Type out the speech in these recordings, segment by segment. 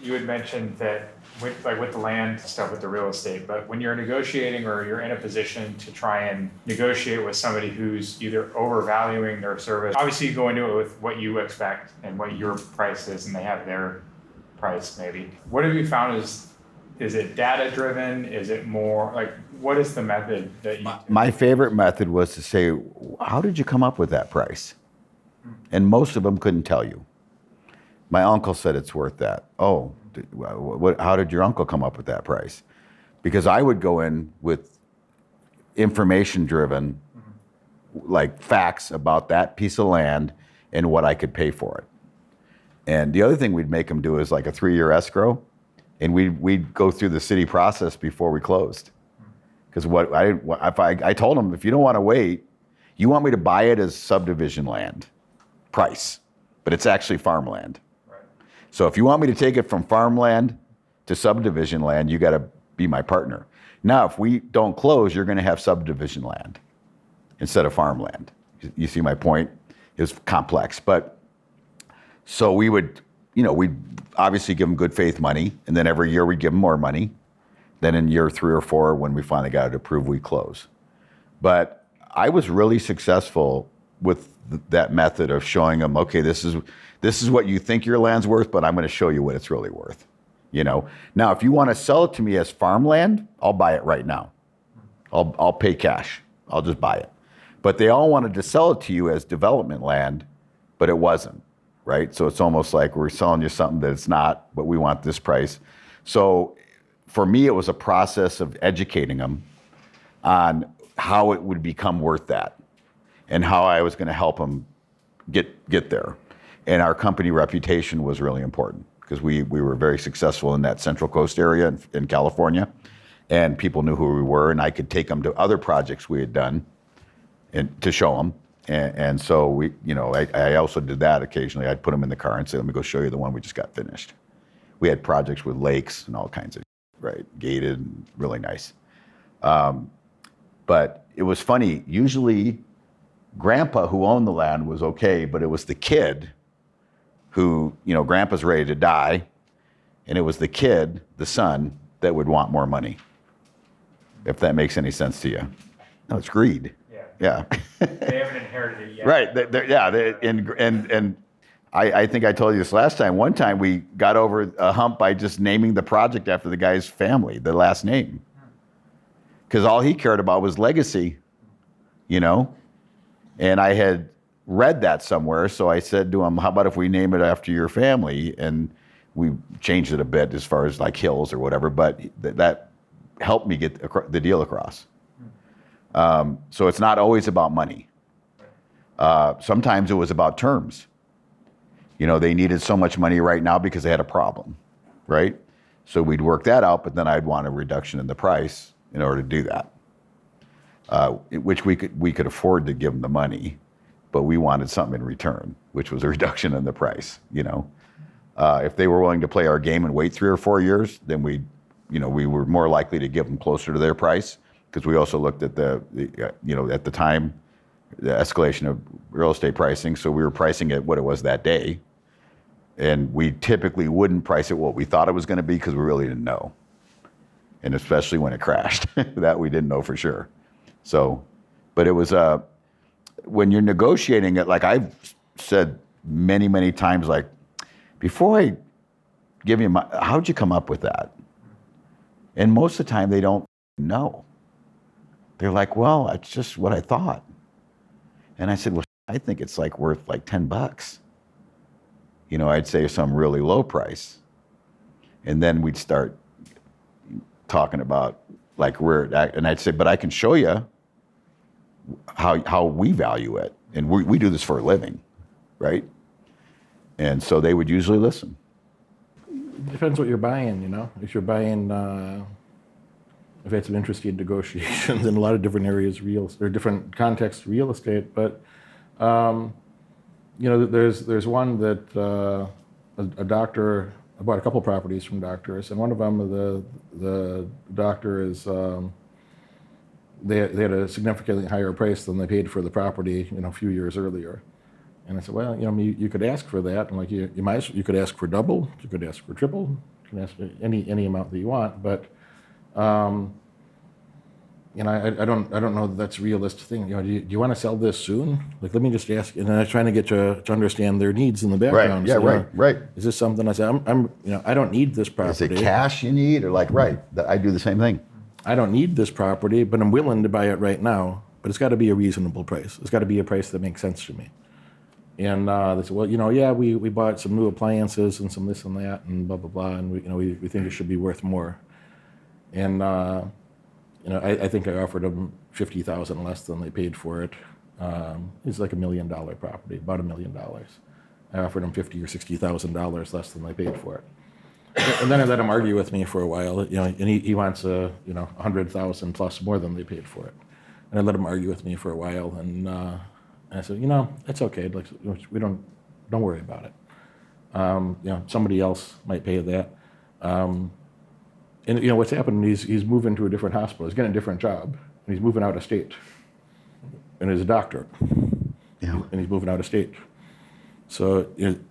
you had mentioned that with the land stuff with the real estate, but when you're negotiating or you're in a position to try and negotiate with somebody who's either overvaluing their service, obviously you go into it with what you expect and what your price is, and they have their price maybe. What have you found is it data driven? Is it more like, what is the method that you My favorite method was to say, how did you come up with that price? And most of them couldn't tell you. My uncle said it's worth that. Oh, how did your uncle come up with that price? Because I would go in with information driven, like facts about that piece of land and what I could pay for it. And the other thing we'd make them do is like a 3-year escrow, and we'd go through the city process before we closed. Because I told them, if you don't want to wait, you want me to buy it as subdivision land price, but it's actually farmland. Right. So if you want me to take it from farmland to subdivision land, you got to be my partner. Now, if we don't close, you're going to have subdivision land instead of farmland. You see my point? It's complex, but so we would, we'd obviously give them good faith money, and then every year we'd give them more money. Then in year 3 or 4, when we finally got it approved, we close. But I was really successful with that method of showing them, okay, this is what you think your land's worth, but I'm going to show you what it's really worth. Now, if you want to sell it to me as farmland, I'll buy it right now. I'll pay cash. I'll just buy it. But they all wanted to sell it to you as development land, but it wasn't, right? So it's almost like we're selling you something that it's not, but we want this price. So for me, it was a process of educating them on how it would become worth that and how I was going to help them get there. And our company reputation was really important because we were very successful in that Central Coast area in California, and people knew who we were, and I could take them to other projects we had done and to show them. And so I also did that occasionally. I'd put them in the car and say, let me go show you the one we just got finished. We had projects with lakes and all kinds of, right, gated, and really nice. But it was funny. Usually, Grandpa, who owned the land, was okay, but it was the kid who, Grandpa's ready to die, and it was the kid, the son, that would want more money. If that makes any sense to you. No, it's greed. Yeah. They haven't inherited it yet. Right. And I think I told you this last time. One time we got over a hump by just naming the project after the guy's family, the last name. Because all he cared about was legacy, And I had read that somewhere, so I said to him, how about if we name it after your family? And we changed it a bit as far as like hills or whatever, but that helped me get the deal across. So it's not always about money. Sometimes it was about terms. They needed so much money right now because they had a problem, right? So we'd work that out, but then I'd want a reduction in the price in order to do that, which we could afford to give them the money, but we wanted something in return, which was a reduction in the price. If they were willing to play our game and wait 3 or 4 years, then we were more likely to give them closer to their price, because we also looked at at the time, the escalation of real estate pricing. So we were pricing it what it was that day. And we typically wouldn't price it what we thought it was going to be because we really didn't know. And especially when it crashed, that we didn't know for sure. So, but it was, when you're negotiating it, like I've said many, many times, like, before I give you how'd you come up with that? And most of the time they don't know. They're like, well, it's just what I thought. And I said, well, I think it's like worth like $10. I'd say some really low price. And then we'd start talking about like and I'd say, but I can show you how we value it. And we do this for a living, right? And so they would usually listen. It depends what you're buying, If you're buying, I've had some interesting negotiations in a lot of different areas, different contexts, real estate. But there's one that a doctor. I bought a couple properties from doctors, and one of them, the doctor is they had a significantly higher price than they paid for the property, a few years earlier, And I said, well, you could ask for that, and like you could ask for double, you could ask for triple, you can ask for any amount that you want, but I don't know that that's a realistic thing. Do you want to sell this soon? Like, let me just ask. And then I'm trying to get to understand their needs in the background. Right. Yeah. Right. Is this something I say? I don't need this property. Is it cash you need, or like I do the same thing. I don't need this property, but I'm willing to buy it right now. But it's got to be a reasonable price. It's got to be a price that makes sense to me. And they said, well, we bought some new appliances and some this and that and blah blah blah, and we think it should be worth more. And I think I offered them $50,000 less than they paid for it. It's like $1 million property, about $1 million. I offered them $50,000 or $60,000 less than they paid for it. And then I let him argue with me for a while, and he wants $100,000 plus more than they paid for it. And I let him argue with me for a while, and I said, it's okay. Like, we don't worry about it. Somebody else might pay that. And what's happened? He's moving to a different hospital. He's getting a different job, and he's moving out of state. And he's a doctor. Yeah. And he's moving out of state. So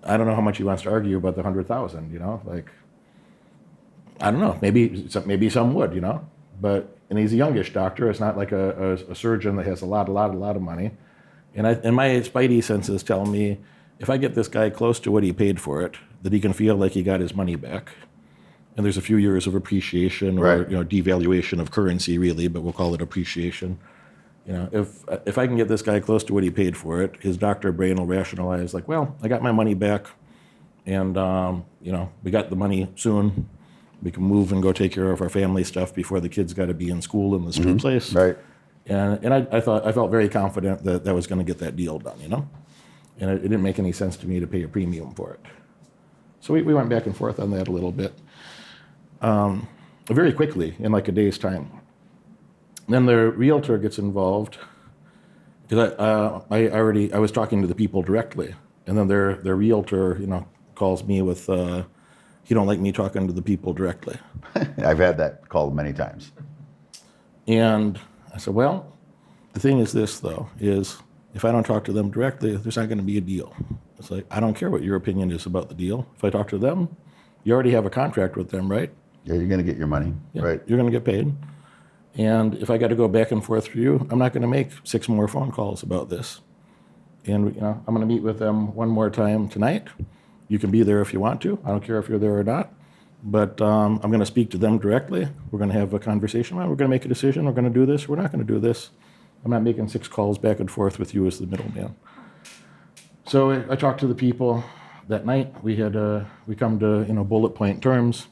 I don't know how much he wants to argue about the 100,000. Like, I don't know. Maybe some would. And he's a youngish doctor. It's not like a surgeon that has a lot of money. And my spidey senses tell me, if I get this guy close to what he paid for it, that he can feel like he got his money back. And there's a few years of appreciation or devaluation of currency, really, but we'll call it appreciation. If I can get this guy close to what he paid for it, his doctor brain will rationalize, like, well, I got my money back, and we got the money soon. We can move and go take care of our family stuff before the kids got to be in school in this new place. Right. And I felt very confident that was going to get that deal done. And it didn't make any sense to me to pay a premium for it. So we went back and forth on that a little bit. Very quickly, in like a day's time. Then the realtor gets involved, because I was talking to the people directly, and then their realtor, calls me with, he don't like me talking to the people directly. I've had that called many times. And I said, well, the thing is this, though, is if I don't talk to them directly, there's not going to be a deal. It's like, I don't care what your opinion is about the deal. If I talk to them, you already have a contract with them, right? Yeah, you're going to get your money, right? You're going to get paid. And if I got to go back and forth for you, I'm not going to make 6 more phone calls about this. And I'm going to meet with them one more time tonight. You can be there if you want to. I don't care if you're there or not. But I'm going to speak to them directly. We're going to have a conversation. We're going to make a decision. We're going to do this. We're not going to do this. I'm not making 6 calls back and forth with you as the middleman. So I talked to the people that night. We come to bullet point terms.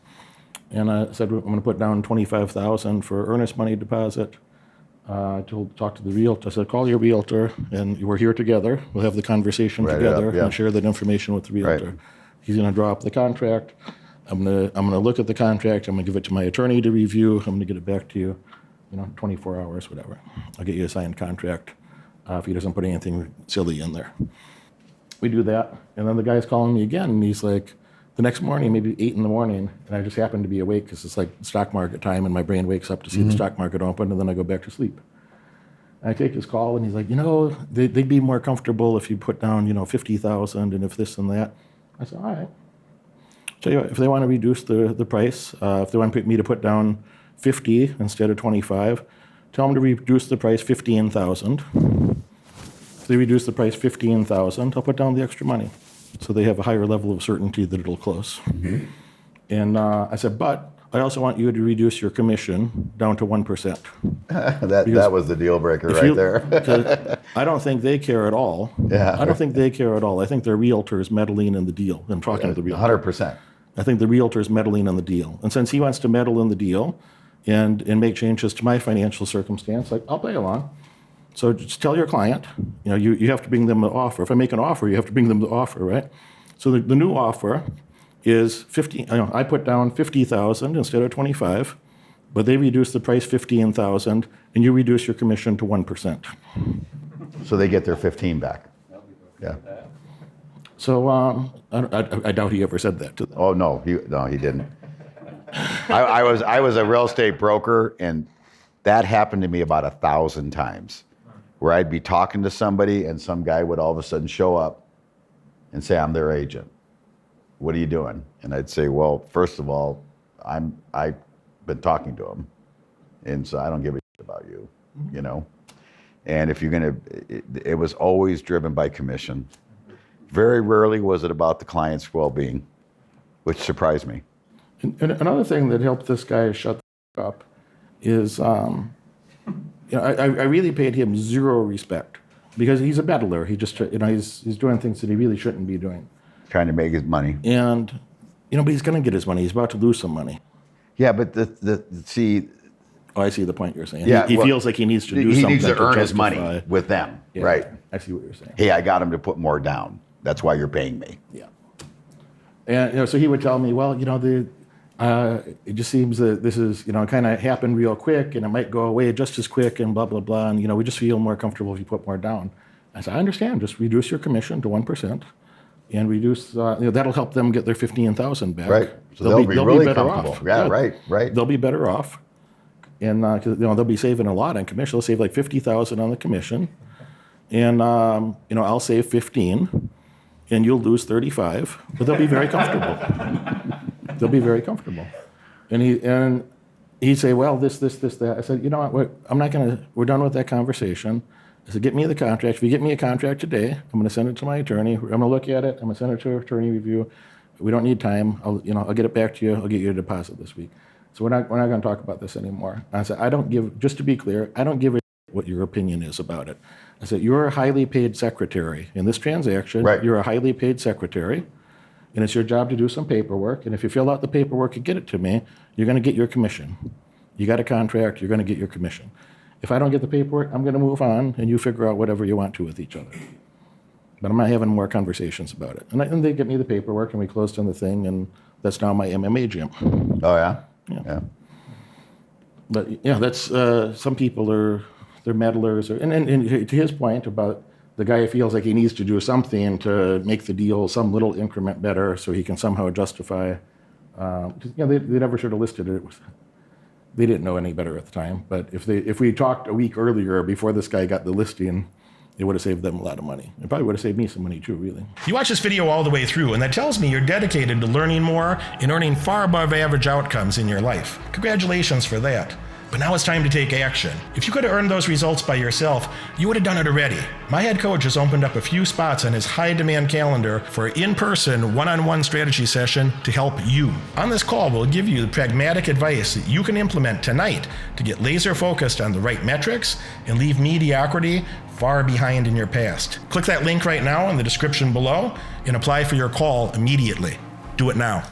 And I said, I'm going to put down $25,000 for earnest money deposit. Talk to the realtor. I said, call your realtor, and we're here together. We'll have the conversation together and share that information with the realtor. Right. He's going to draw up the contract. I'm going to look at the contract. I'm going to give it to my attorney to review. I'm going to get it back to you, 24 hours, whatever. I'll get you a signed contract if he doesn't put anything silly in there. We do that, and then the guy's calling me again, and he's like, the next morning, maybe 8 in the morning, and I just happen to be awake because it's like stock market time, and my brain wakes up to see the stock market open, and then I go back to sleep. And I take his call, and he's like, they'd be more comfortable if you put down, $50,000 and if this and that. I said, all right. Tell you what, if they want to reduce the price, if they want me to put down 50 instead of 25, tell them to reduce the price $15,000. If they reduce the price $15,000, I'll put down the extra money, so they have a higher level of certainty that it'll close. Mm-hmm. And I said, but I also want you to reduce your commission down to 1%. that was the deal breaker right there. I don't think they care at all. Yeah. I don't think they care at all. I think their realtor is meddling in the deal. I'm talking to the realtor. 100%. I think the realtor is meddling in the deal. And since he wants to meddle in the deal and make changes to my financial circumstance, I'll play along. So just tell your client, you have to bring them the offer. If I make an offer, you have to bring them the offer, right? So the new offer is 50. I put down 50,000 instead of 25, but they reduce the price 15,000, and you reduce your commission to 1%. So they get their 15 back. Yeah. So I doubt he ever said that to them. Oh no, he didn't. I was a real estate broker, and that happened to me about 1,000 times. Where I'd be talking to somebody and some guy would all of a sudden show up and say I'm their agent. What are you doing? And I'd say, well, first of all, I've been talking to them, and so I don't give a shit about you, you know? And if you're gonna, it was always driven by commission. Very rarely was it about the client's well-being, which surprised me. And another thing that helped this guy shut the up is, I really paid him zero respect because he's a meddler. He just, he's doing things that he really shouldn't be doing. Trying to make his money. And, but he's going to get his money. He's about to lose some money. Yeah, but see. Oh, I see the point you're saying. Yeah, he feels like he needs to do something. He needs to earn his justify. money with them, Yeah, right? I see what you're saying. Hey, I got him to put more down. That's why you're paying me. Yeah. And so he would tell me, well, it just seems that this is, kind of happened real quick, and it might go away just as quick, and blah, blah, blah. And, we just feel more comfortable if you put more down. I said, I understand. Just reduce your commission to 1%, and reduce, that'll help them get their $15,000 back. Right. So they'll be really better comfortable. off. Yeah, right. They'll be better off. And, 'cause, they'll be saving a lot on commission. They'll save like $50,000 on the commission. And, I'll save 15, and you'll lose 35, but they'll be very comfortable. They'll be very comfortable. And he'd say, well, this, that. I said, you know what, we're done with that conversation. I said, get me the contract. If you get me a contract today, I'm going to send it to my attorney. I'm going to look at it. I'm going to send it to attorney review. We don't need time. I'll get it back to you. I'll get you a deposit this week. So we're not going to talk about this anymore. I said, just to be clear, I don't give a what your opinion is about it. I said, you're a highly paid secretary. In this transaction, right. You're a highly paid secretary, and it's your job to do some paperwork. And if you fill out the paperwork and get it to me, you're going to get your commission. You got a contract, you're going to get your commission. If I don't get the paperwork, I'm going to move on, and you figure out whatever you want to with each other. But I'm not having more conversations about it. And they get me the paperwork, and we closed on the thing, and that's now my MMA gym. Oh, yeah? Yeah. But, that's, some people they're meddlers. And to his point about the guy feels like he needs to do something to make the deal some little increment better so he can somehow justify. They never should have listed it. They didn't know any better at the time. But if we talked a week earlier before this guy got the listing, it would have saved them a lot of money. It probably would have saved me some money too, really. You watch this video all the way through, and that tells me you're dedicated to learning more and earning far above average outcomes in your life. Congratulations for that. But now it's time to take action. If you could have earned those results by yourself, you would have done it already. My head coach has opened up a few spots on his high-demand calendar for an in-person, one-on-one strategy session to help you. On this call, we'll give you the pragmatic advice that you can implement tonight to get laser-focused on the right metrics and leave mediocrity far behind in your past. Click that link right now in the description below and apply for your call immediately. Do it now.